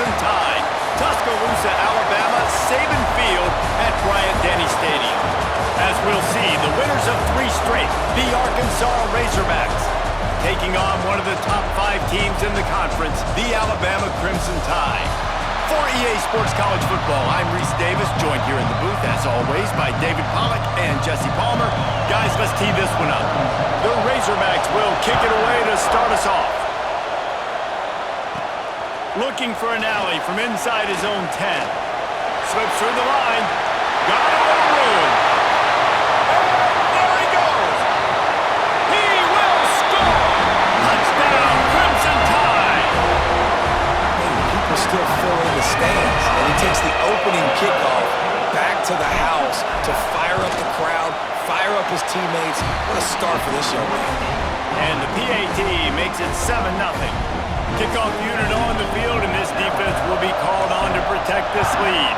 Crimson Tide. Tuscaloosa, Alabama, Saban Field at Bryant-Denny Stadium. As we'll see, the winners of 3 straight, the Arkansas Razorbacks, taking on one of the top 5 teams in the conference, the Alabama Crimson Tide. For EA Sports College Football, I'm Reese Davis, joined here in the booth, as always, by David Pollack and Jesse Palmer. Guys, let's tee this one up. The Razorbacks will kick it away to start us off. Looking for an alley from inside his own 10. Slips through the line. Got a little room. And there he goes. He will score. Touchdown, Crimson Tide. People still fill in the stands, and he takes the opening kickoff back to the house to fire up the crowd, fire up his teammates. What a start for this young man. And the PAT makes it 7-0. Kickoff unit on the field, and this defense will be called on to protect this lead.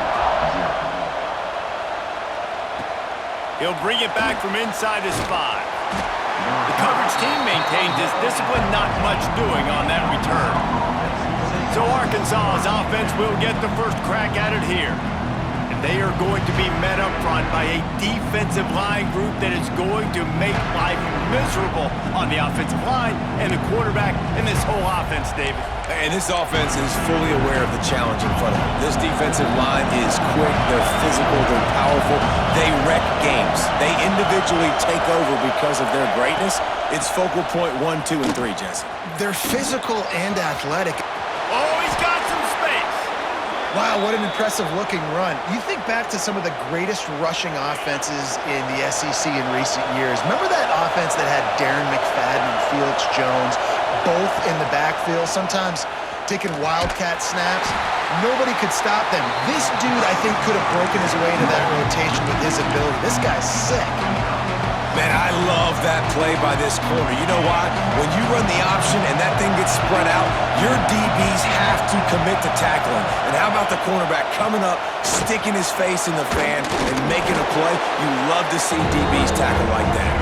He'll bring it back from inside his 5. The coverage team maintains his discipline, not much doing on that return. So Arkansas's offense will get the first crack at it here. And they are going to be met up front by a defensive line group that is going to make life miserable on the offensive line and the quarterback and this whole offense, David. And this offense is fully aware of the challenge in front of them. This defensive line is quick, they're physical, they're powerful, they wreck games. They individually take over because of their greatness. It's focal point 1, 2, and 3, Jesse. They're physical and athletic. Oh, he's got some space. Wow, what an impressive-looking run. You think back to some of the greatest rushing offenses in the SEC in recent years. Remember that offense that had Darren McFadden and Felix Jones both in the backfield, sometimes taking wildcat snaps? Nobody could stop them. This dude, I think, could have broken his way into that rotation with his ability. This guy's sick. Man, I love that play by this corner. You know why? When you run the option and that thing gets spread out, your DBs have to commit to tackling. And how about the cornerback coming up, sticking his face in the fan, and making a play? You love to see DBs tackle like that.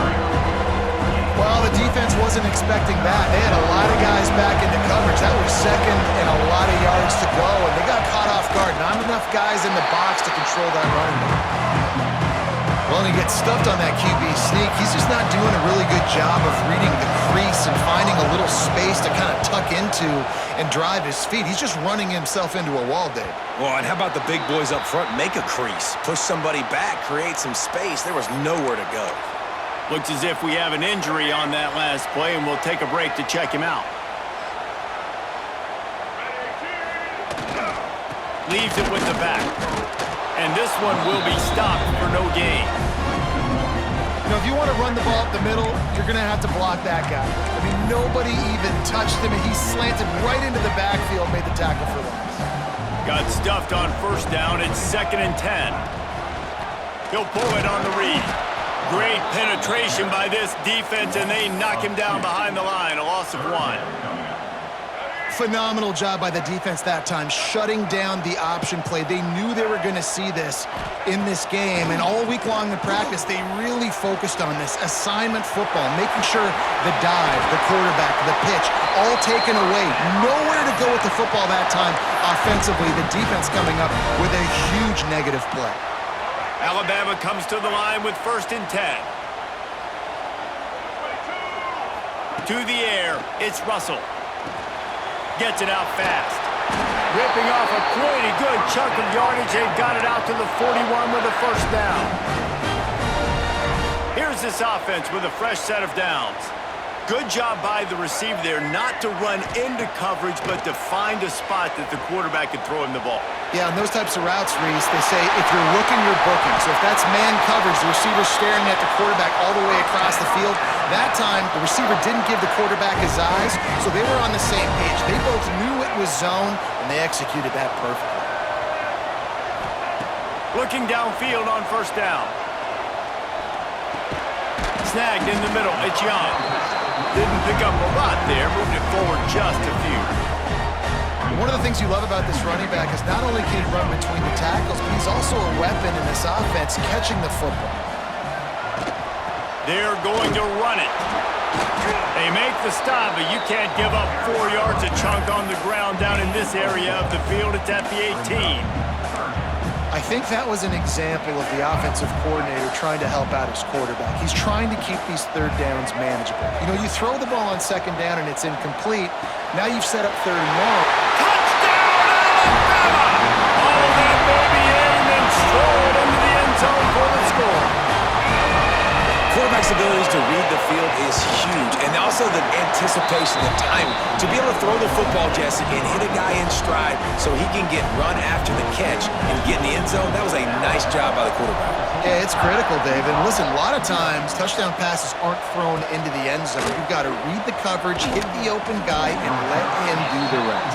Well, the defense wasn't expecting that. They had a lot of guys back into coverage. That was second and a lot of yards to go, and they got caught off guard. Not enough guys in the box to control that running back. Well, and he gets stuffed on that QB sneak. He's just not doing a really good job of reading the crease and finding a little space to kind of tuck into and drive his feet. He's just running himself into a wall, Dave. Well, and how about the big boys up front? Make a crease, push somebody back, create some space. There was nowhere to go. Looks as if we have an injury on that last play, and we'll take a break to check him out. Leaves it with the back. And this one will be stopped for no gain. You know, if you want to run the ball up the middle, you're going to have to block that guy. I mean, nobody even touched him, and he slanted right into the backfield, made the tackle for loss. Got stuffed on first down. It's 2nd and 10. He'll pull it on the read. Great penetration by this defense, and they knock him down behind the line. A loss of 1. Phenomenal job by the defense that time, shutting down the option play. They knew they were going to see this in this game, and all week long in practice, they really focused on this assignment football, making sure the dive, the quarterback, the pitch, all taken away. Nowhere to go with the football that time offensively. The defense coming up with a huge negative play. Alabama comes to the line with 1st and 10. To the air, it's Russell. Gets it out fast. Ripping off a pretty good chunk of yardage. They've got it out to the 41 with a first down. Here's this offense with a fresh set of downs. Good job by the receiver there not to run into coverage, but to find a spot that the quarterback could throw him the ball. Yeah, on those types of routes, Reese, they say if you're looking, you're booking. So if that's man coverage, the receiver's staring at the quarterback all the way across the field. That time, the receiver didn't give the quarterback his eyes, so they were on the same page. They both knew it was zone, and they executed that perfectly. Looking downfield on first down. Snagged in the middle. It's Young. Didn't pick up a lot there. Moved it forward just a few. One of the things you love about this running back is not only can he run between the tackles, but he's also a weapon in this offense, catching the football. They're going to run it. They make the stop, but you can't give up 4 yards a chunk on the ground down in this area of the field. It's at the 18. I think that was an example of the offensive coordinator trying to help out his quarterback. He's trying to keep these third downs manageable. You know, you throw the ball on second down and it's incomplete. Now you've set up third and long. Touchdown, Alabama! Oh, that baby in and strolled into the end zone for the score. Quarterback's abilities to read the field is huge, and also the anticipation, the timing. To be able to throw the football, Jesse, and hit a guy in stride so he can get run after the catch and get in the end zone, that was a nice job by the quarterback. Yeah, it's critical, David. Listen, a lot of times touchdown passes aren't thrown into the end zone. You've got to read the coverage, hit the open guy, and let him do the rest.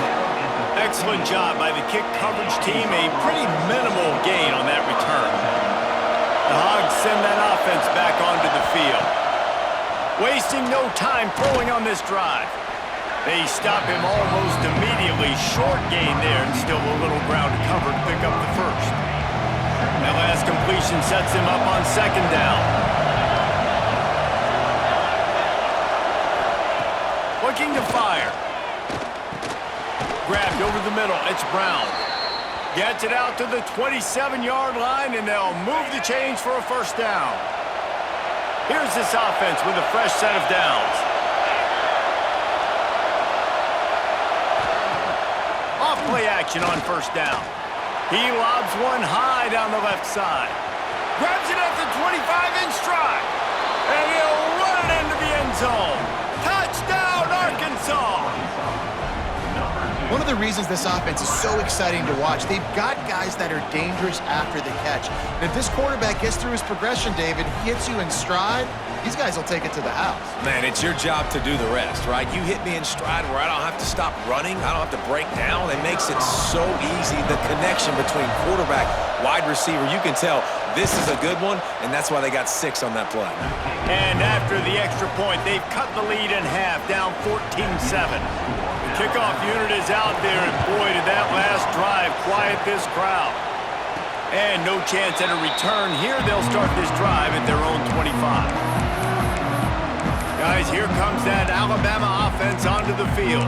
Excellent job by the kick coverage team. A pretty minimal gain on that return. The Hogs send that offense back onto the field. Wasting no time throwing on this drive. They stop him almost immediately. Short gain there and still a little ground to cover to pick up the first. That last completion sets him up on second down. Looking to fire. Grabbed over the middle. It's Brown. Gets it out to the 27-yard line, and they'll move the chains for a first down. Here's this offense with a fresh set of downs. Off play action on first down. He lobs one high down the left side. Grabs it at the 25 in stride. And he'll run it into the end zone. Touchdown, Arkansas! One of the reasons this offense is so exciting to watch, they've got guys that are dangerous after the catch. And if this quarterback gets through his progression, David, he hits you in stride, these guys will take it to the house. Man, it's your job to do the rest, right? You hit me in stride where I don't have to stop running. I don't have to break down. It makes it so easy. The connection between quarterback, wide receiver, you can tell this is a good one, and that's why they got 6 on that play. And after the extra point, they've cut the lead in half, down 14-7. Kickoff unit is out there, and boy, did that last drive quiet this crowd. And no chance at a return here. They'll start this drive at their own 25. Guys, here comes that Alabama offense onto the field.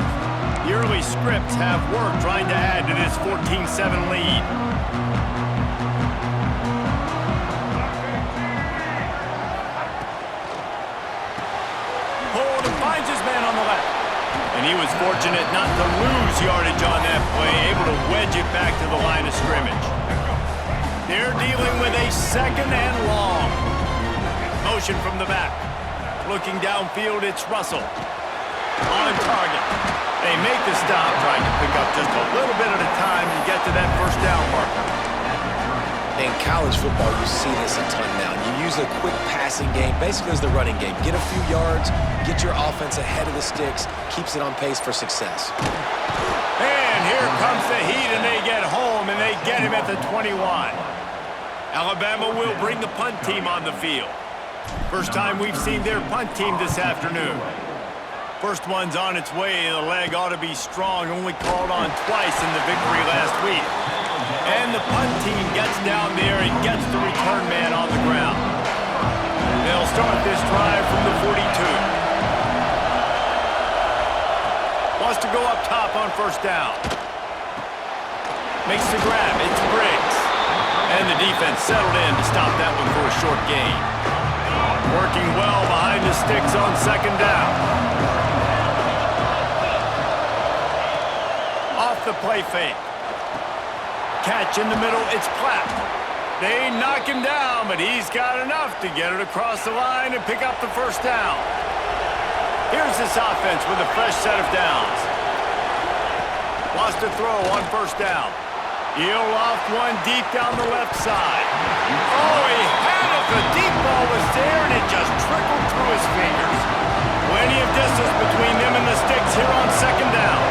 The early scripts have worked trying to add to this 14-7 lead. Hold and finds his man on the left. And he was fortunate not to lose yardage on that play, able to wedge it back to the line of scrimmage. They're dealing with a second and long. Motion from the back. Looking downfield, it's Russell. On target. They make the stop, trying to pick up just a little bit at a time to get to that first down marker. In college football, you see this a ton now. You use a quick passing game, basically as the running game. Get a few yards, get your offense ahead of the sticks, keeps it on pace for success. And here comes the heat, and they get home, and they get him at the 21. Alabama will bring the punt team on the field. First time we've seen their punt team this afternoon. First one's on its way. The leg ought to be strong, only called on twice in the victory last week. And the punt team gets down there and gets the return man on the ground. They'll start this drive from the 42. Wants to go up top on first down. Makes the grab. It's Briggs. And the defense settled in to stop that one for a short gain. Working well behind the sticks on second down. Off the play fake. Catch in the middle, it's Platt. They knock him down, but he's got enough to get it across the line and pick up the first down. Here's this offense with a fresh set of downs. Wants to throw on first down. He'll loft one deep down the left side. Oh, he had it. The deep ball was there, and it just trickled through his fingers. Plenty of distance between them and the sticks here on second down.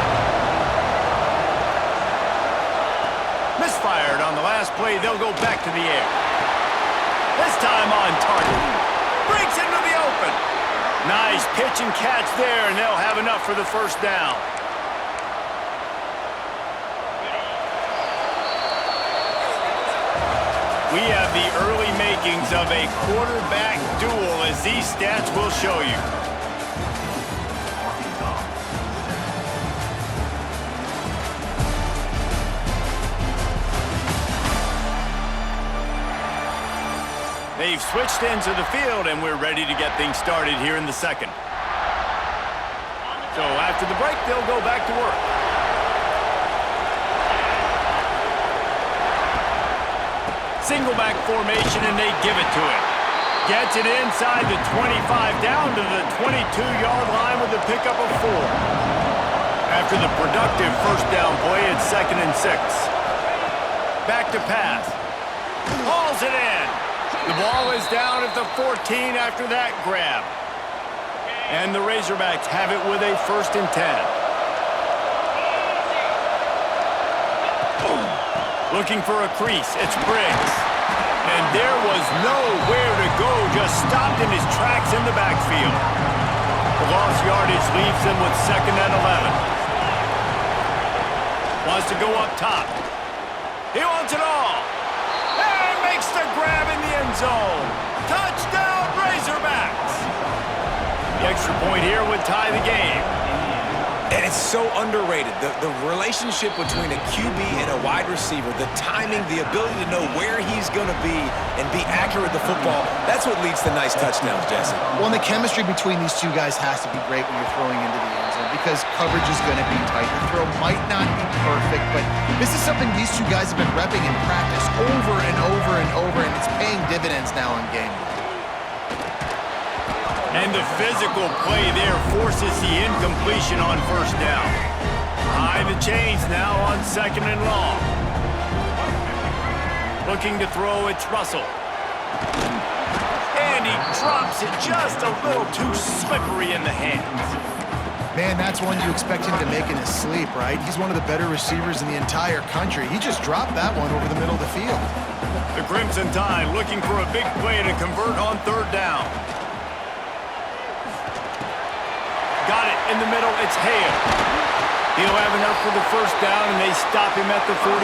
Misfired on the last play. They'll go back to the air. This time on target. Breaks into the open. Nice pitch and catch there, and they'll have enough for the first down. We have the early makings of a quarterback duel, as these stats will show you. They've switched into the field, and we're ready to get things started here in the second. So after the break, they'll go back to work. Single back formation, and they give it to him. Gets it inside the 25, down to the 22-yard line with a pickup of 4. After the productive first down play, it's 2nd and 6. Back to pass. Hauls it in. The ball is down at the 14 after that grab. And the Razorbacks have it with a 1st and 10. Looking for a crease, it's Briggs. And there was nowhere to go, just stopped in his tracks in the backfield. The lost yardage leaves them with 2nd and 11. Wants to go up top. He wants it all. And makes the grab in the end zone. Touchdown, Razorbacks. The extra point here would tie the game. And it's so underrated. The relationship between a QB and a wide receiver, the timing, the ability to know where he's going to be and be accurate with the football, that's what leads to nice touchdowns, Jesse. Well, and the chemistry between these two guys has to be great when you're throwing into the end zone because coverage is going to be tight. The throw might not be perfect, but this is something these two guys have been repping in practice over and over and over, and it's paying dividends now in game. And the physical play there forces the incompletion on 1st down. High the chains now on 2nd and long. Looking to throw, it's Russell. And he drops it just a little too slippery in the hands. Man, that's one you expect him to make in his sleep, right? He's one of the better receivers in the entire country. He just dropped that one over the middle of the field. The Crimson Tide looking for a big play to convert on 3rd down. Got it in the middle, it's Hale. He'll have enough for the 1st down, and they stop him at the 45.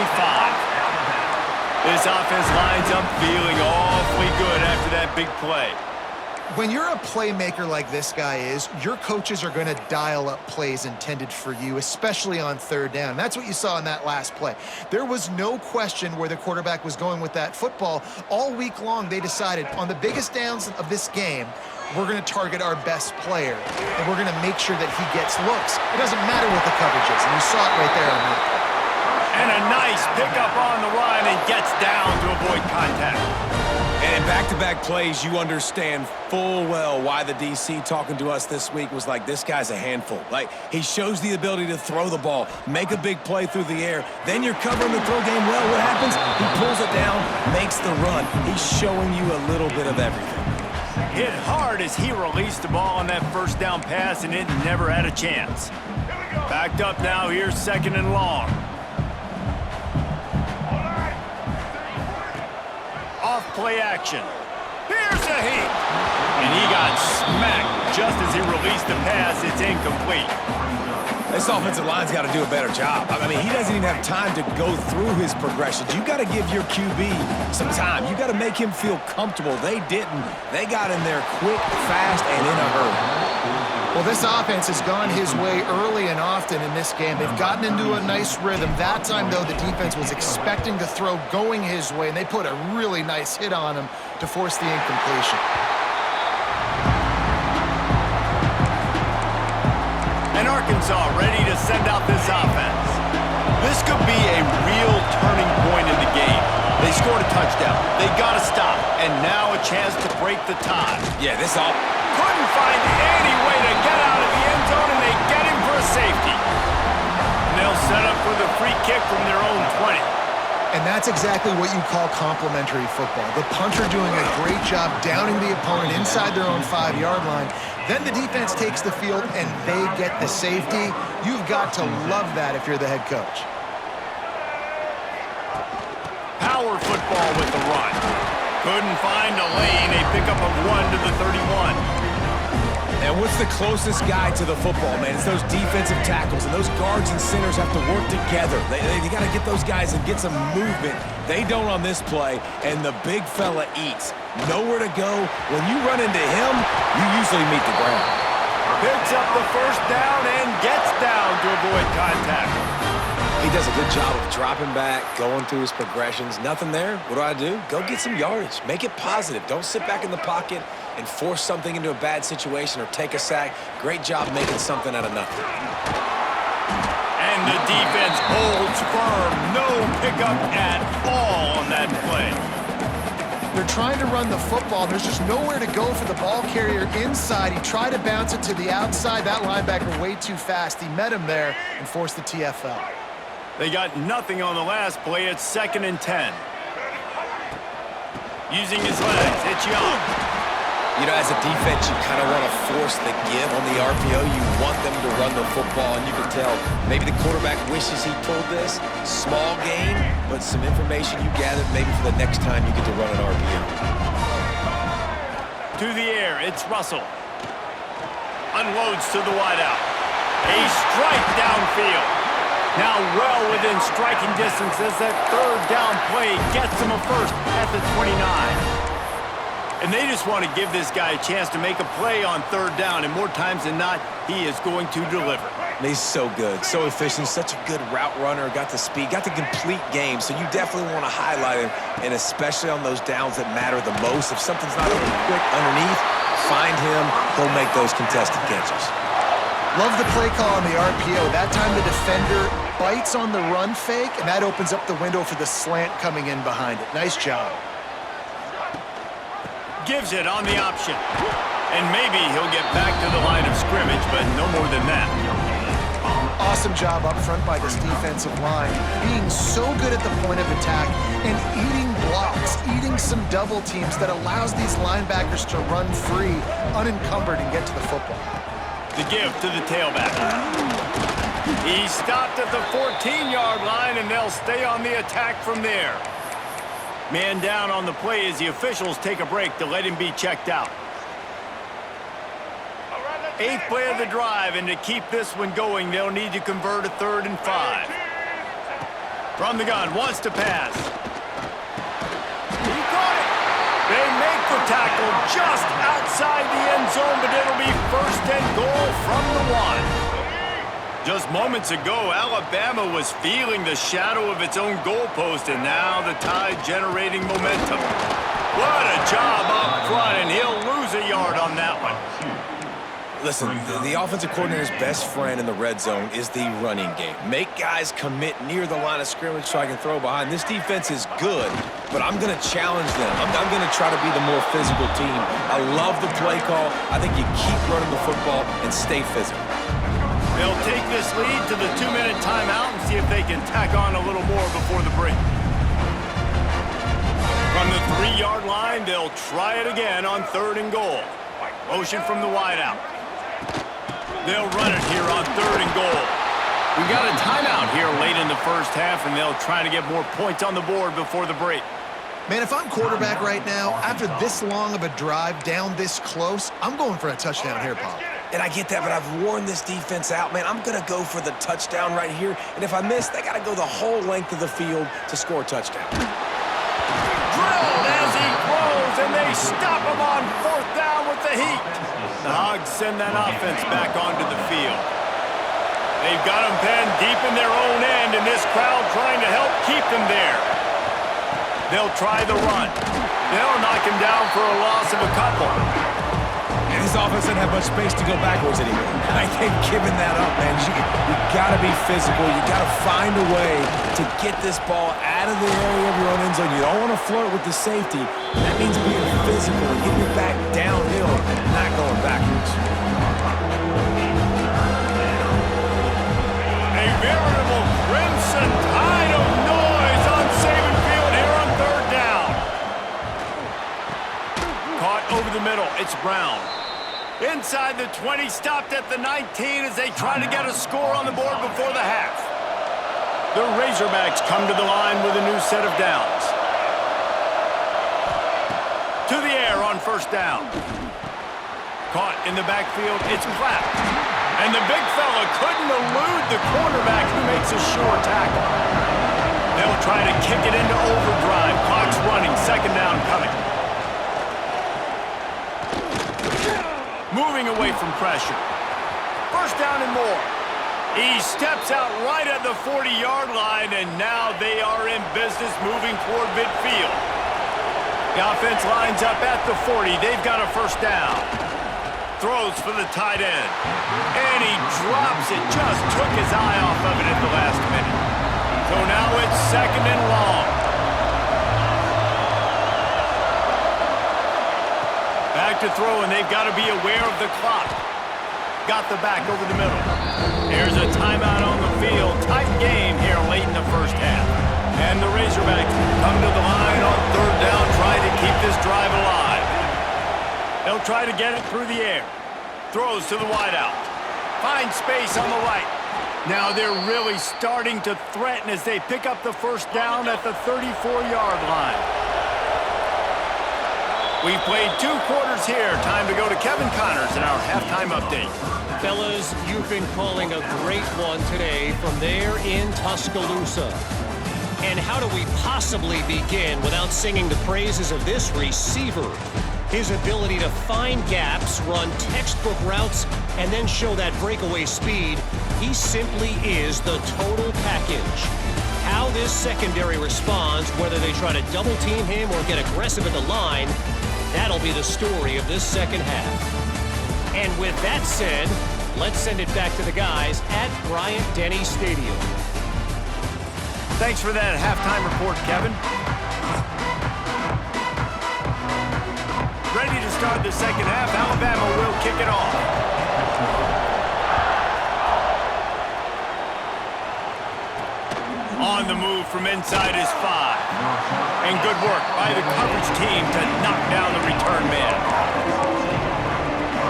This offense lines up feeling awfully good after that big play. When you're a playmaker like this guy is, your coaches are going to dial up plays intended for you, especially on 3rd down. That's what you saw in that last play. There was no question where the quarterback was going with that football. All week long, they decided on the biggest downs of this game, we're going to target our best player, and we're going to make sure that he gets looks. It doesn't matter what the coverage is, and you saw it right there on that play. And a nice pickup on the run and gets down to avoid contact. And in back-to-back plays, you understand full well why the DC talking to us this week was like, this guy's a handful. Like, he shows the ability to throw the ball, make a big play through the air. Then you're covering the throw game well. What happens? He pulls it down, makes the run. He's showing you a little bit of everything. Hit hard as he released the ball on that 1st down pass, and it never had a chance. Backed up now, here's 2nd and long. Off play action. Here's a heat. And he got smacked just as he released the pass. It's incomplete. This offensive line's got to do a better job. I mean, he doesn't even have time to go through his progressions. You got to give your QB some time. You got to make him feel comfortable. They didn't. They got in there quick, fast, and in a hurry. Well, this offense has gone his way early and often in this game. They've gotten into a nice rhythm. That time, though, the defense was expecting to throw going his way, and they put a really nice hit on him to force the incompletion. And Arkansas ready to send out this offense. This could be a real turning point in the game. They scored a touchdown. They got to stop. And now a chance to break the tie. Yeah, this all couldn't find any way to get out of the end zone, and they get him for a safety. And they'll set up for the free kick from their own 20. And that's exactly what you call complementary football. The punter doing a great job downing the opponent inside their own 5-yard line. Then the defense takes the field and they get the safety. You've got to love that if you're the head coach. Power football with the run. Couldn't find a lane. A pickup of 1 to the 31. And what's the closest guy to the football, man? It's those defensive tackles, and those guards and centers have to work together. They got to get those guys and get some movement. They don't on this play, and the big fella eats. Nowhere to go. When you run into him, you usually meet the ground. Picks up the 1st down and gets down to avoid contact. He does a good job of dropping back, going through his progressions. Nothing there. What do? Go get some yardage. Make it positive. Don't sit back in the pocket and force something into a bad situation or take a sack. Great job making something out of nothing. And the defense holds firm. No pickup at all on that play. They're trying to run the football. There's just nowhere to go for the ball carrier inside. He tried to bounce it to the outside. That linebacker way too fast. He met him there and forced the TFL. They got nothing on the last play. It's 2nd and 10. Using his legs, it's Young. You know, as a defense, you kind of want to force the give on the RPO. You want them to run the football, and you can tell maybe the quarterback wishes he pulled this. Small gain, but some information you gathered maybe for the next time you get to run an RPO. To the air, it's Russell. Unloads to the wideout. A strike downfield. Now well within striking distance as that 3rd down play gets him a first at the 29. And they just want to give this guy a chance to make a play on 3rd down, and more times than not, he is going to deliver. He's so good, so efficient, such a good route runner, got the speed, got the complete game, so you definitely want to highlight him, and especially on those downs that matter the most. If something's not open quick underneath, find him, he'll make those contested catches. Love the play call on the RPO. That time the defender bites on the run fake, and that opens up the window for the slant coming in behind it. Nice job. Gives it on the option. And maybe he'll get back to the line of scrimmage, but no more than that. Awesome job up front by this defensive line, being so good at the point of attack and eating blocks, eating some double teams that allows these linebackers to run free, unencumbered, and get to the football. The give to the tailback. He stopped at the 14-yard line, and they'll stay on the attack from there. Man down on the play as the officials take a break to let him be checked out. 8th play of the drive, and to keep this one going, they'll need to convert a 3rd and 5. From the gun, wants to pass. He caught it. They make the tackle just outside the end zone, but it'll be 1st and goal from the 1. Just moments ago, Alabama was feeling the shadow of its own goalpost, and now the Tide generating momentum. What a job up front, and he'll lose a yard on that one. Listen, the offensive coordinator's best friend in the red zone is the running game. Make guys commit near the line of scrimmage so I can throw behind. This defense is good, but I'm going to challenge them. I'm going to try to be the more physical team. I love the play call. I think you keep running the football and stay physical. They'll take this lead to the 2-minute timeout and see if they can tack on a little more before the break. From the 3-yard line, they'll try it again on 3rd and goal. Motion from the wideout. They'll run it here on 3rd and goal. We got a timeout here late in the first half, and they'll try to get more points on the board before the break. Man, if I'm quarterback right now, after this long of a drive down this close, I'm going for a touchdown here, Paul. And I get that, but I've worn this defense out, man. I'm going to go for the touchdown right here. And if I miss, they got to go the whole length of the field to score a touchdown. Drilled as he throws, and they stop him on 4th down with the heat. The Hogs send that offense back onto the field. They've got them penned deep in their own end, and this crowd trying to help keep them there. They'll try the run. They'll knock him down for a loss of a couple. This offense doesn't have much space to go backwards anymore. I ain't giving that up, man. You got to be physical. You got to find a way to get this ball out of the area of your own end zone. You don't want to flirt with the safety. That means being physical and getting your back downhill, not going backwards. A veritable crimson tide of noise on Saban Field here on 3rd down. Caught over the middle. It's Brown. Inside the 20, stopped at the 19 as they try to get a score on the board before the half. The Razorbacks come to the line with a new set of downs. To the air on 1st down. Caught in the backfield, it's Platt. And the big fella couldn't elude the cornerback who makes a sure tackle. They'll try to kick it into overdrive. Clock's running, 2nd down coming. Moving away from pressure. 1st down and more. He steps out right at the 40-yard line, and now they are in business moving toward midfield. The offense lines up at the 40. They've got a first down. Throws for the tight end. And he drops it. Just took his eye off of it at the last minute. So now it's second and long. Back to throw, and they've got to be aware of the clock. Got the back over the middle. There's a timeout on the field. Tight game here late in the first half. And the Razorbacks come to the line on third down, trying to keep this drive alive. They'll try to get it through the air. Throws to the wideout. Finds space on the right. Now they're really starting to threaten as they pick up the first down at the 34-yard line. We've played 2 quarters here. Time to go to Kevin Connors in our halftime update. Fellas, you've been calling a great one today from there in Tuscaloosa. And how do we possibly begin without singing the praises of this receiver? His ability to find gaps, run textbook routes, and then show that breakaway speed. He simply is the total package. How this secondary responds, whether they try to double team him or get aggressive at the line, that'll be the story of this second half. And with that said, let's send it back to the guys at Bryant-Denny Stadium. Thanks for that halftime report, Kevin. Ready to start the second half. Alabama will kick it off. On the move from inside his 5. And good work by the coverage team to knock down the return man.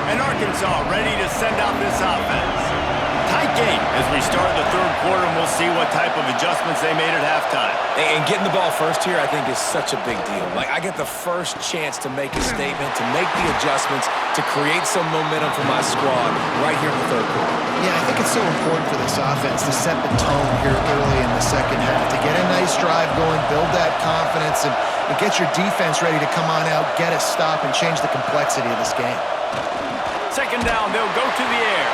And Arkansas ready to send out this offense. Tight game as we start the third quarter, and we'll see what type of adjustments they made at halftime. And getting the ball first here, I think, is such a big deal. Like, I get the first chance to make a statement, to make the adjustments, to create some momentum for my squad right here in the third quarter. Yeah, I think it's so important for this offense to set the tone here early in the second half, to get a nice drive going, build that confidence, and get your defense ready to come on out, get a stop, and change the complexity of this game. Second down, they'll go to the air.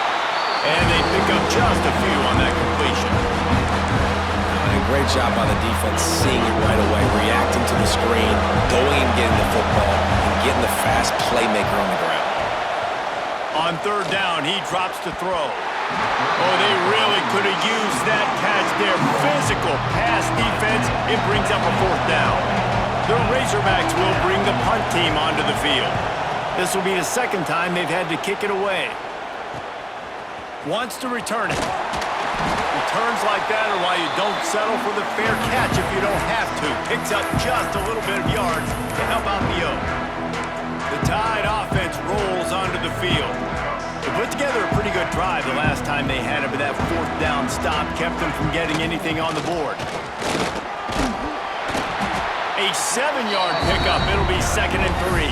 And they pick up just a few on that completion. And great job by the defense, seeing it right away, reacting to the screen, going and getting the football, and getting the fast playmaker on the ground. On third down, he drops to throw. Oh, they really could have used that catch there. Physical pass defense. It brings up a fourth down. The Razorbacks will bring the punt team onto the field. This will be the second time they've had to kick it away. Wants to return it. Returns like that are why you don't settle for the fair catch if you don't have to. Picks up just a little bit of yards to help out the Oak. The Tide offense rolls onto the field. They put together a pretty good drive the last time they had it, but that fourth down stop kept them from getting anything on the board. A 7-yard pickup. It'll be 2nd and 3.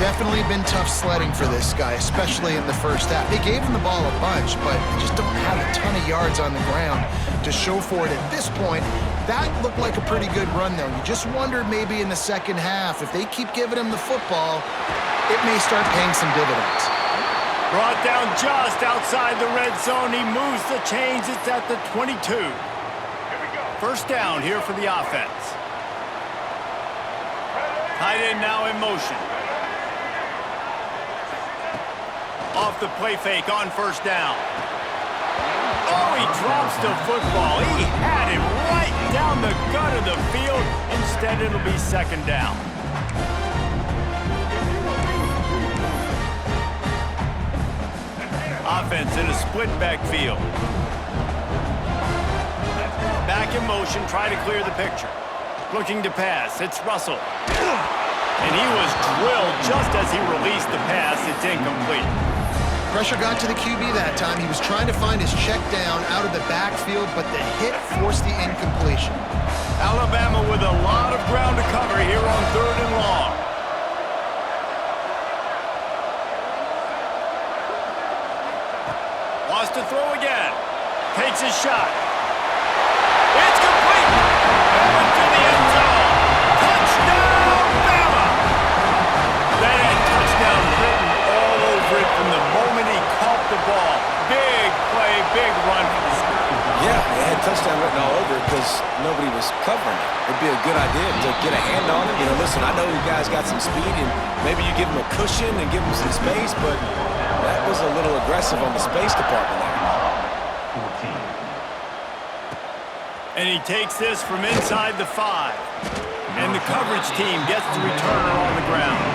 Definitely been tough sledding for this guy, especially in the first half. They gave him the ball a bunch, but they just don't have a ton of yards on the ground to show for it at this point. That looked like a pretty good run, though. You just wondered maybe in the second half, if they keep giving him the football, it may start paying some dividends. Brought down just outside the red zone. He moves the chains. It's at the 22. First down here for the offense. Tight end now in motion. Off the play fake on first down. Oh, he drops the football. He had it right down the gut of the field. Instead, it'll be second down. Offense in a split backfield. Back in motion, try to clear the picture. Looking to pass, it's Russell. And he was drilled just as he released the pass. It's incomplete. Pressure got to the QB that time. He was trying to find his check down out of the backfield, but the hit forced the incompletion. Alabama with a lot of ground to cover here on third and long. Wants to throw again. Takes his shot. It's complete. Going to the end zone. Touchdown, Bama. That had touchdown written all over it from the moment he caught the ball. Big play, touchdown written all over it because nobody was covering it. It'd be a good idea to get a hand on it. You know, listen, I know you guys got some speed, and maybe you give them a cushion and give them some space, but that was a little aggressive on the space department there. And he takes this from inside the 5. And the coverage team gets the returner on the ground.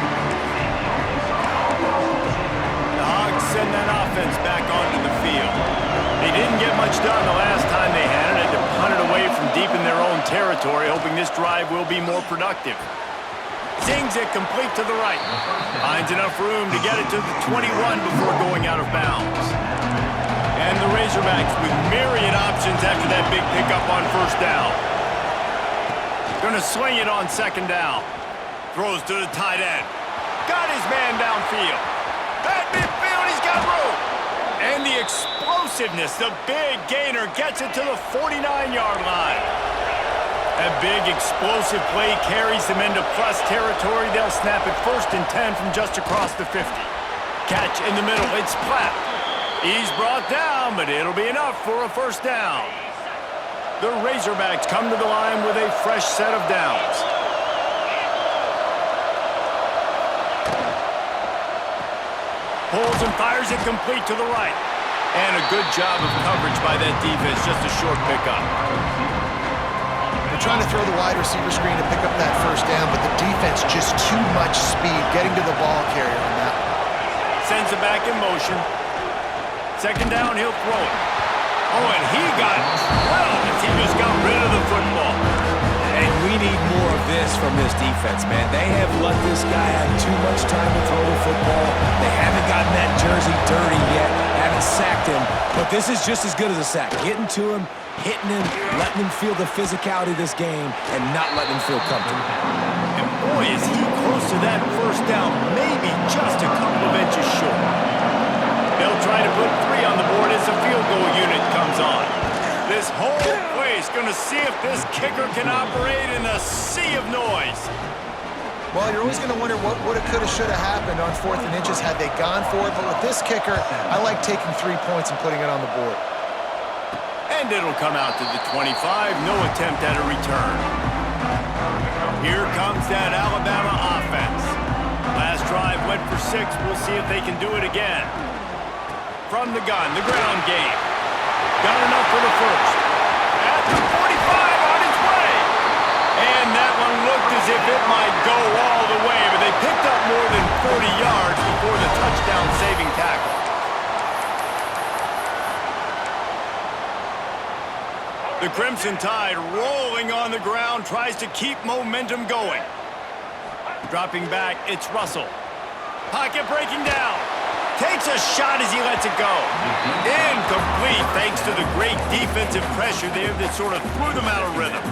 The Hogs send that offense back onto the field. They didn't get much done the last time they had it. Had to punt it away from deep in their own territory, hoping this drive will be more productive. Zings it complete to the right. Finds enough room to get it to the 21 before going out of bounds. And the Razorbacks with myriad options after that big pickup on first down. Gonna swing it on second down. Throws to the tight end. Got his man downfield. At midfield, he's got room. And the explosiveness, the big gainer gets it to the 49-yard line. That big explosive play carries them into plus territory. They'll snap it 1st and 10 from just across the 50. Catch in the middle, it's Platt. He's brought down, but it'll be enough for a first down. The Razorbacks come to the line with a fresh set of downs. Pulls and fires it complete to the right. And a good job of coverage by that defense, just a short pickup. They're trying to throw the wide receiver screen to pick up that first down, but the defense just too much speed getting to the ball carrier on that. Sends it back in motion. Second down, he'll throw it. Oh, and he got drilled as he just got rid of the football. And we need more of this from this defense, man. They have let this guy have too much time to throw the football. They haven't gotten that jersey dirty yet, haven't sacked him. But this is just as good as a sack. Getting to him, hitting him, letting him feel the physicality of this game, and not letting him feel comfortable. And boy, is he close to that first down, maybe just a couple of inches short. They'll try to put 3 on the board as the field goal unit comes on. This whole place going to see if this kicker can operate in a sea of noise. Well, you're always going to wonder what woulda, coulda, shoulda happened on 4th and inches had they gone for it. But with this kicker, I like taking 3 points and putting it on the board. And it'll come out to the 25. No attempt at a return. Here comes that Alabama offense. Last drive went for 6. We'll see if they can do it again. From the gun, the ground game. Got enough for the first. At the 45, on its way. And that one looked as if it might go all the way, but they picked up more than 40 yards before the touchdown-saving tackle. The Crimson Tide rolling on the ground, tries to keep momentum going. Dropping back, it's Russell. Pocket breaking down. Takes a shot as he lets it go. Incomplete thanks to the great defensive pressure there that sort of threw them out of rhythm.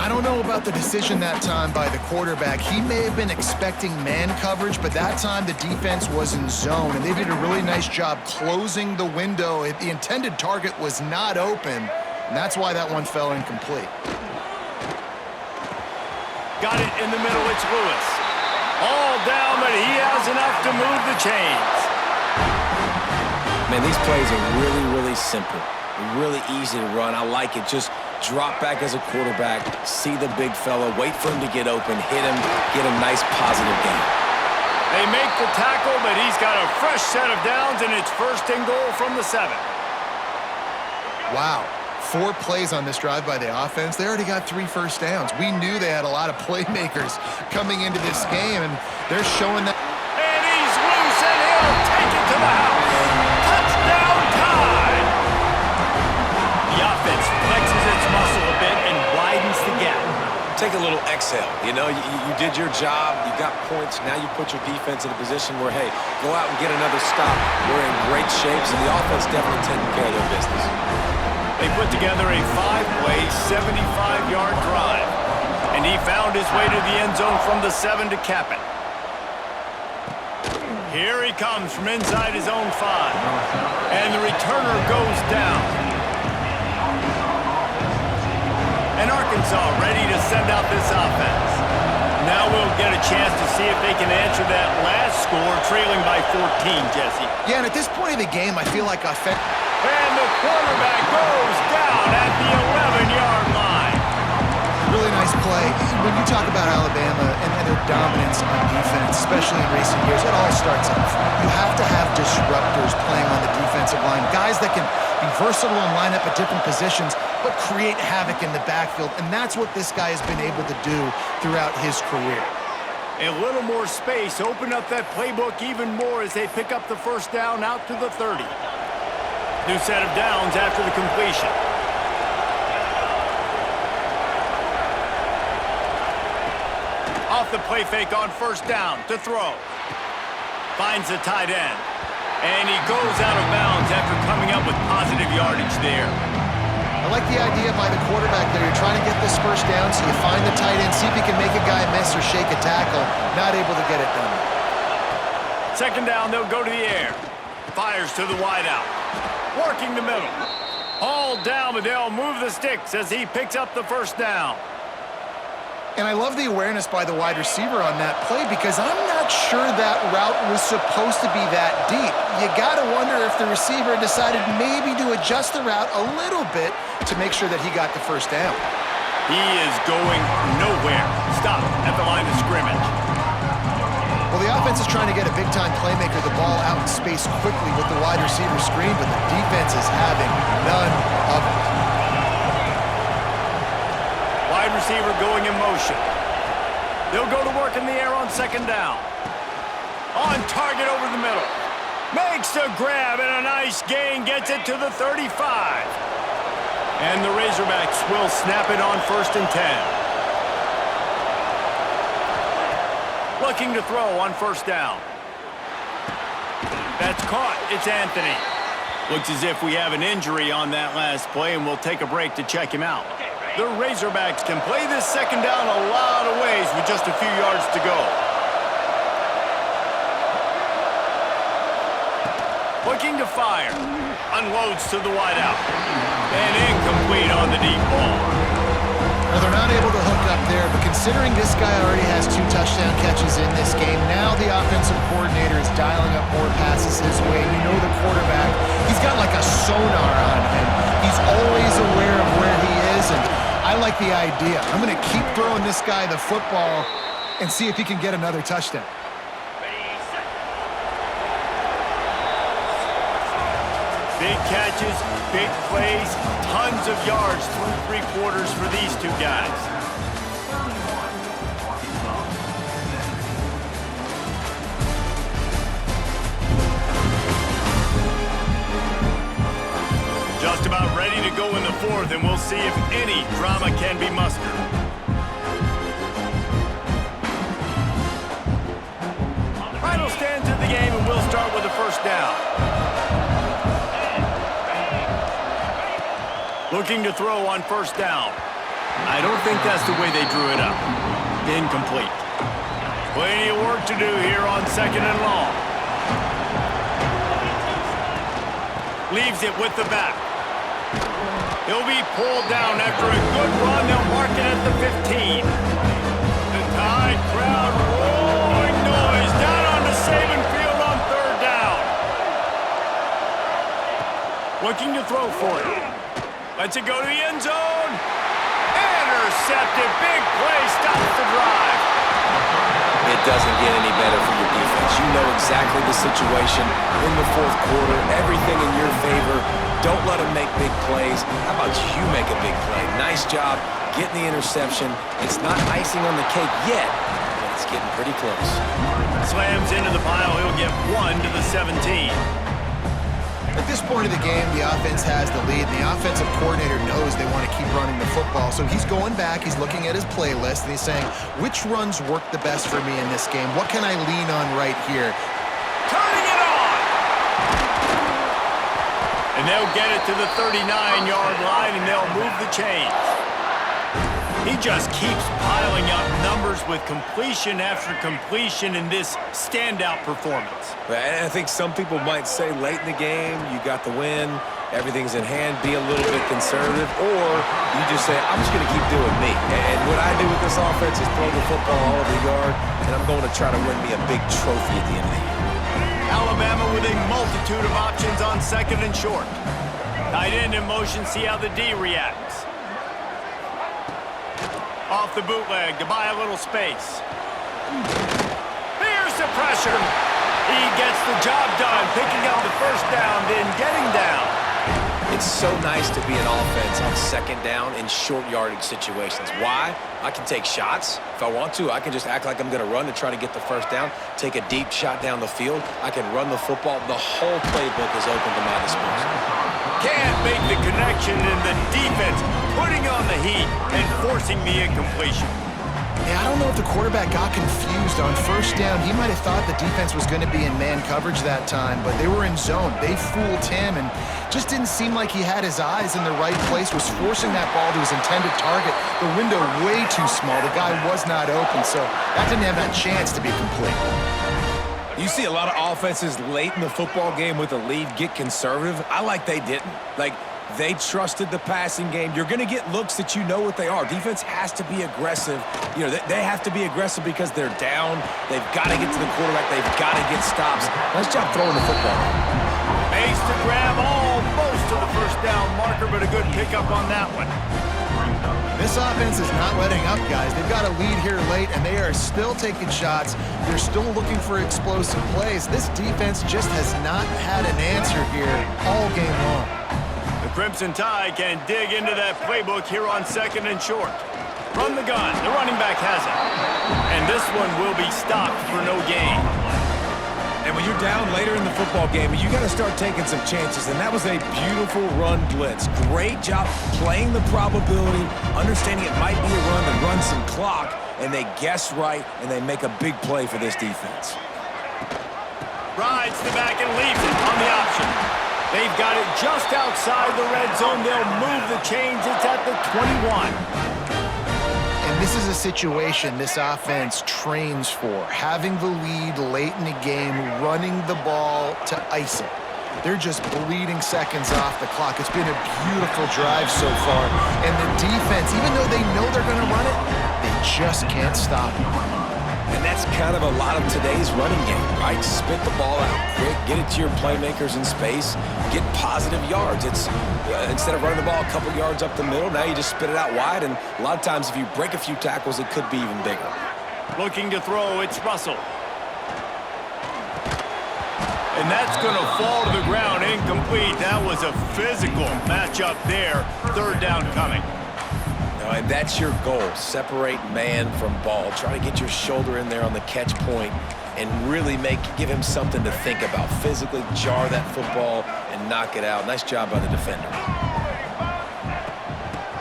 I don't know about the decision that time by the quarterback. He may have been expecting man coverage, but that time the defense was in zone, and they did a really nice job closing the window. The intended target was not open, and that's why that one fell incomplete. Got it in the middle, it's Lewis. All down, but he has enough to move the chains. Man, these plays are really, really simple. Really easy to run. I like it. Just drop back as a quarterback, see the big fella, wait for him to get open, hit him, get a nice positive gain. They make the tackle, but he's got a fresh set of downs, and it's 1st and goal from the 7. Wow. 4 plays on this drive by the offense. They already got 3 first downs. We knew they had a lot of playmakers coming into this game, and they're showing that. And he's loose, and he'll take it to the house. Touchdown time! The offense flexes its muscle a bit and widens the gap. Take a little exhale. You know, you did your job. You got points. Now you put your defense in a position where, hey, go out and get another stop. We're in great shape, so the offense definitely taking care of their business. They put together a 5-play, 75-yard drive. And he found his way to the end zone from the 7 to cap it. Here he comes from inside his own 5. And the returner goes down. And Arkansas ready to send out this offense. Now we'll get a chance to see if they can answer that last score, trailing by 14, Jesse. Yeah, and at this point of the game, I feel like And the quarterback goes down at the when you talk about Alabama and their dominance on defense, especially in recent years, it all starts up front. You have to have disruptors playing on the defensive line, guys that can be versatile and line up at different positions, but create havoc in the backfield, and that's what this guy has been able to do throughout his career. A little more space, open up that playbook even more as they pick up the first down out to the 30. New set of downs after the completion. Off the play fake on first down to throw. Finds the tight end. And he goes out of bounds after coming up with positive yardage there. I like the idea by the quarterback there. You're trying to get this first down, so you find the tight end, see if he can make a guy miss or shake a tackle. Not able to get it done. Second down, they'll go to the air. Fires to the wideout. Working the middle. All down, but they'll move the sticks as he picks up the first down. And I love the awareness by the wide receiver on that play because I'm not sure that route was supposed to be that deep. You got to wonder if the receiver decided maybe to adjust the route a little bit to make sure that he got the first down. He is going nowhere. Stop at the line of scrimmage. Well, the offense is trying to get a big-time playmaker the ball out in space quickly with the wide receiver screen, but the defense is having none of it. Wide receiver going in motion. They'll go to work in the air on second down. On target over the middle. Makes the grab and a nice gain. Gets it to the 35. And the Razorbacks will snap it on 1st and 10. Looking to throw on first down. That's caught. It's Anthony. Looks as if we have an injury on that last play, and we'll take a break to check him out. The Razorbacks can play this second down a lot of ways with just a few yards to go. Looking to fire. Unloads to the wideout. And incomplete on the deep ball. Well, they're not able to hook up there, but considering this guy already has 2 touchdown catches in this game, now the offensive coordinator is dialing up more passes his way. You know the quarterback, he's got like a sonar on him. He's always aware of where he is, and I like the idea. I'm going to keep throwing this guy the football and see if he can get another touchdown. Big catches, big plays, tons of yards through 3 quarters for these two guys. Just about ready to go in the 4th, and we'll see if any drama can be mustered. Final stands of the game, and we'll start with the first down. Looking to throw on first down. I don't think that's the way they drew it up. Incomplete. Plenty of work to do here on second and long. Leaves it with the back. He'll be pulled down after a good run. They'll mark it at the 15. The Tide crowd roaring noise down onto Saban Field on 3rd down. Looking to throw for it. Lets it go to the end zone. Intercepted. Big play. Stops the drive. It doesn't get any better for your defense. You know exactly the situation in the 4th quarter. Everything in your favor. Don't let them make big plays. How about you make a big play? Nice job getting the interception. It's not icing on the cake yet, but it's getting pretty close. Slams into the pile. He'll get 1 to the 17. At this point of the game, the offense has the lead, and the offensive coordinator knows they want to keep running the football. So he's going back, he's looking at his playlist, and he's saying, which runs work the best for me in this game? What can I lean on right here? Turning it on! And they'll get it to the 39-yard line, and they'll move the chains. He just keeps piling up numbers with completion after completion in this standout performance. And I think some people might say late in the game, you got the win, everything's in hand, be a little bit conservative, or you just say, I'm just going to keep doing me. And what I do with this offense is throw the football all over the yard, and I'm going to try to win me a big trophy at the end of the year. Alabama with a multitude of options on second and short. Tight end in motion, see how the D reacts. Off the bootleg to buy a little space. Here's the pressure. He gets the job done, picking up the first down, then getting down. It's so nice to be an offense on second down in short yardage situations. Why? I can take shots. If I want to, I can just act like I'm going to run to try to get the first down, take a deep shot down the field. I can run the football. The whole playbook is open to my disposal. Can't make the connection, and the defense putting on the heat and forcing the incompletion. Yeah, I don't know if the quarterback got confused on first down. He might have thought the defense was going to be in man coverage that time, but they were in zone. They fooled him and just didn't seem like he had his eyes in the right place, was forcing that ball to his intended target. The window way too small. The guy was not open, so that didn't have that chance to be complete. You see a lot of offenses late in the football game with a lead get conservative. I like they didn't. They trusted the passing game. You're going to get looks that you know what they are. Defense has to be aggressive. They have to be aggressive because they're down. They've got to get to the quarterback. They've got to get stops. Nice job throwing the football. Makes the grab almost to the first down marker, but a good pickup on that one. This offense is not letting up, guys. They've got a lead here late, and they are still taking shots. They're still looking for explosive plays. This defense just has not had an answer here all game long. The Crimson Tide can dig into that playbook here on second and short. From the gun, the running back has it. And this one will be stopped for no gain. And when you're down later in the football game, you got to start taking some chances. And that was a beautiful run blitz. Great job playing the probability, understanding it might be a run to run some clock, and they guess right, and they make a big play for this defense. Rides the back and leaves it on the option. They've got it just outside the red zone. They'll move the chains. It's at the 21. And this is a situation this offense trains for. Having the lead late in the game, running the ball to ice it. They're just bleeding seconds off the clock. It's been a beautiful drive so far. And the defense, even though they know they're going to run it, they just can't stop it. And that's kind of a lot of today's running game, right? Spit the ball out quick, get it to your playmakers in space, get positive yards. It's instead of running the ball a couple yards up the middle, now you just spit it out wide, and a lot of times if you break a few tackles, it could be even bigger. Looking to throw, it's Russell. And that's going to fall to the ground, incomplete. That was a physical matchup there. Third down coming. And that's your goal. Separate man from ball. Try to get your shoulder in there on the catch point and really give him something to think about. Physically jar that football and knock it out. Nice job by the defender.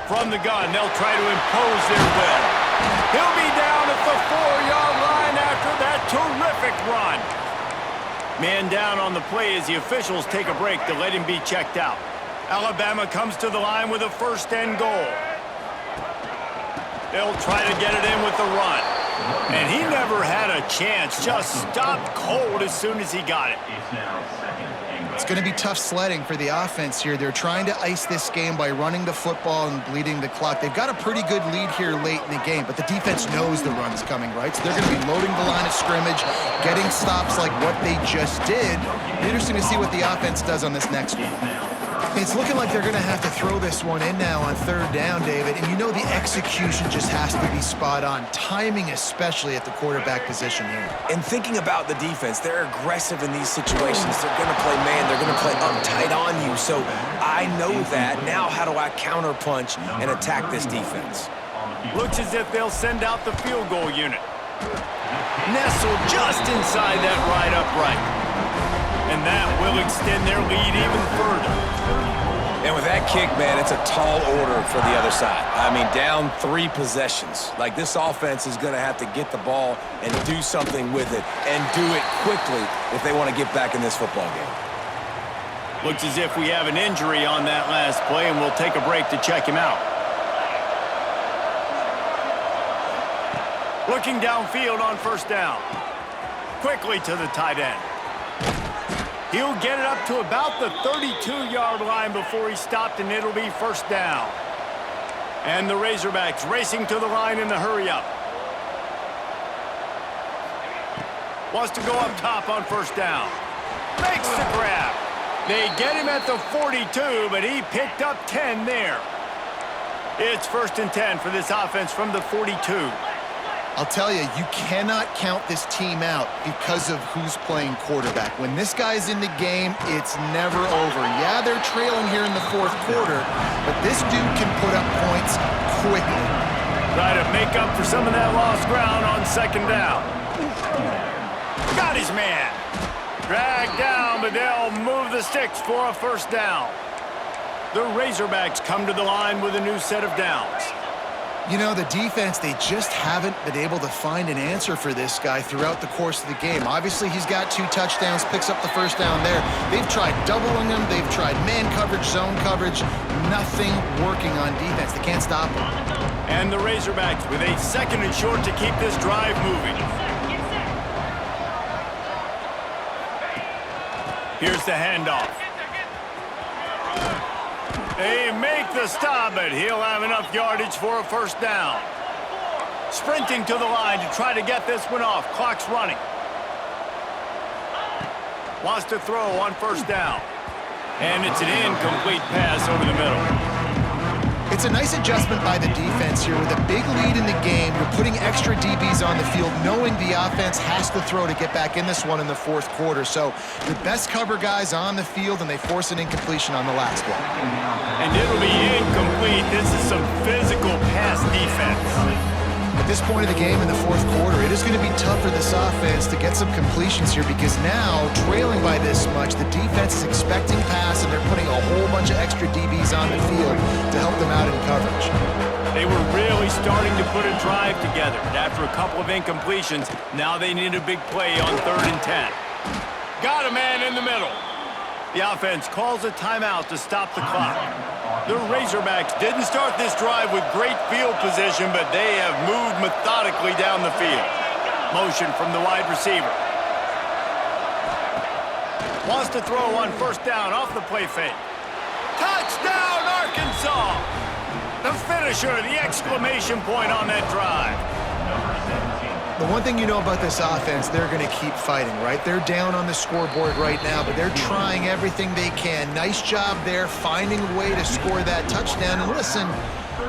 From the gun, they'll try to impose their will. He'll be down at the 4-yard line after that terrific run. Man down on the play as the officials take a break to let him be checked out. Alabama comes to the line with a first and goal. They'll try to get it in with the run. And he never had a chance. Just stopped cold as soon as he got it. It's going to be tough sledding for the offense here. They're trying to ice this game by running the football and bleeding the clock. They've got a pretty good lead here late in the game, but the defense knows the run's coming, right? So they're going to be loading the line of scrimmage, getting stops like what they just did. Interesting to see what the offense does on this next one. It's looking like they're going to have to throw this one in now on third down, David. And you know the execution just has to be spot on. Timing especially at the quarterback position here. And thinking about the defense, they're aggressive in these situations. They're going to play man. They're going to play uptight on you. So I know that. Now how do I counterpunch and attack this defense? Looks as if they'll send out the field goal unit. Nestled just inside that right upright. And that will extend their lead even further. And with that kick, man, it's a tall order for the other side. I mean, down 3 possessions. Like, this offense is going to have to get the ball and do something with it and do it quickly if they want to get back in this football game. Looks as if we have an injury on that last play, and we'll take a break to check him out. Looking downfield on first down. Quickly to the tight end. He'll get it up to about the 32-yard line before he's stopped, and it'll be first down. And the Razorbacks racing to the line in the hurry-up. Wants to go up top on first down. Makes the grab. They get him at the 42, but he picked up 10 there. It's 1st and 10 for this offense from the 42. I'll tell you, you cannot count this team out because of who's playing quarterback. When this guy's in the game, it's never over. Yeah, they're trailing here in the 4th quarter, but this dude can put up points quickly. Try to make up for some of that lost ground on 2nd down. Got his man. Dragged down, but they'll move the sticks for a 1st down. The Razorbacks come to the line with a new set of downs. You know, the defense, they just haven't been able to find an answer for this guy throughout the course of the game. Obviously, he's got 2 touchdowns, picks up the 1st down there. They've tried doubling him. They've tried man coverage, zone coverage. Nothing working on defense. They can't stop him. And the Razorbacks with a 2nd and short to keep this drive moving. Here's the handoff. They make the stop, but he'll have enough yardage for a 1st down. Sprinting to the line to try to get this one off. Clock's running. Wants to throw on 1st down. And it's an incomplete pass over the middle. It's a nice adjustment by the defense here. With a big lead in the game, you're putting extra DBs on the field, knowing the offense has to throw to get back in this one in the 4th quarter. So your best cover guys on the field, and they force an incompletion on the last one. And it'll be incomplete. This is some physical pass defense. At this point of the game in the 4th quarter, it is going to be tough for this offense to get some completions here because now, trailing by this much, the defense is expecting pass, and they're putting a whole bunch of extra DBs on the field to help them out in coverage. They were really starting to put a drive together. And after a couple of incompletions, now they need a big play on 3rd and 10. Got a man in the middle. The offense calls a timeout to stop the clock. The Razorbacks didn't start this drive with great field position, but they have moved methodically down the field. Motion from the wide receiver. Wants to throw on 1st down off the play fake. Touchdown, Arkansas! The finisher, the exclamation point on that drive. The one thing you know about this offense, they're going to keep fighting, right? They're down on the scoreboard right now, but they're trying everything they can. Nice job there, finding a way to score that touchdown. And listen,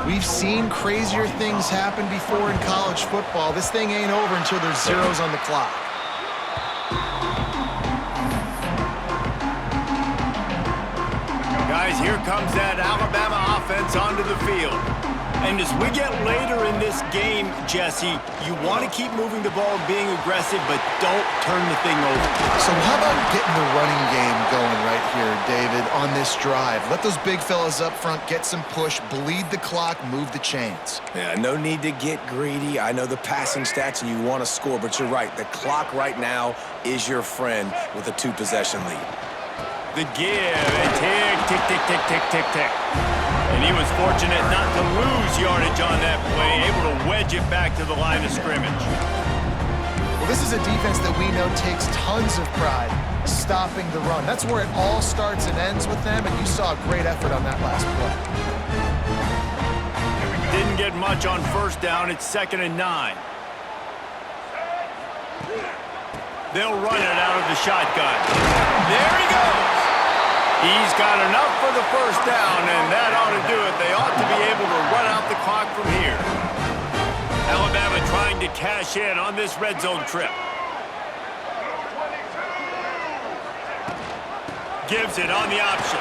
we've seen crazier things happen before in college football. This thing ain't over until there's zeros on the clock. Guys, here comes that Alabama offense onto the field. And as we get later in this game, Jesse, you want to keep moving the ball and being aggressive, but don't turn the thing over. So how about getting the running game going right here, David, on this drive? Let those big fellas up front get some push, bleed the clock, move the chains. Yeah, no need to get greedy. I know the passing stats and you want to score, but you're right. The clock right now is your friend with a 2-possession lead. The give, and tick, tick, tick, tick, tick, tick, tick. And he was fortunate not to lose yardage on that play, able to wedge it back to the line of scrimmage. Well, this is a defense that we know takes tons of pride stopping the run. That's where it all starts and ends with them, and you saw a great effort on that last play. Didn't get much on 1st down. It's 2nd and 9. They'll run it out of the shotgun. There he goes. He's got enough for the 1st down, and that ought to do it. They ought to be able to run out the clock from here. Alabama trying to cash in on this red zone trip. Gives it on the option.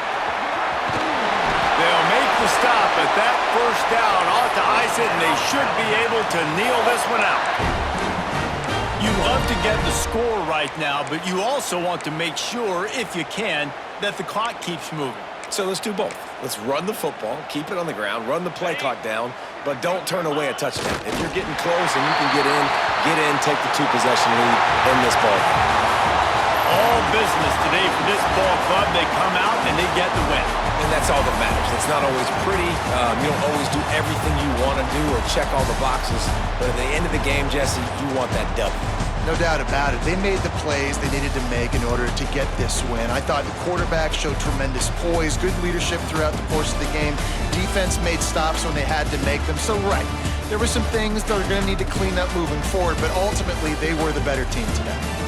They'll make the stop, but that 1st down ought to ice it, and they should be able to kneel this one out. You love to get the score right now, but you also want to make sure, if you can, that the clock keeps moving. So let's do both. Let's run the football, keep it on the ground, run the play clock down, but don't turn away a touchdown. If you're getting close and you can get in, take the 2-possession lead in this ball game. All business today for this ball club. They come out and they get the win. And that's all that matters. It's not always pretty. You don't always do everything you want to do or check all the boxes. But at the end of the game, Jesse, you want that W. No doubt about it. They made the plays they needed to make in order to get this win. I thought the quarterback showed tremendous poise, good leadership throughout the course of the game. Defense made stops when they had to make them. So, right, there were some things that are going to need to clean up moving forward, but ultimately they were the better team today.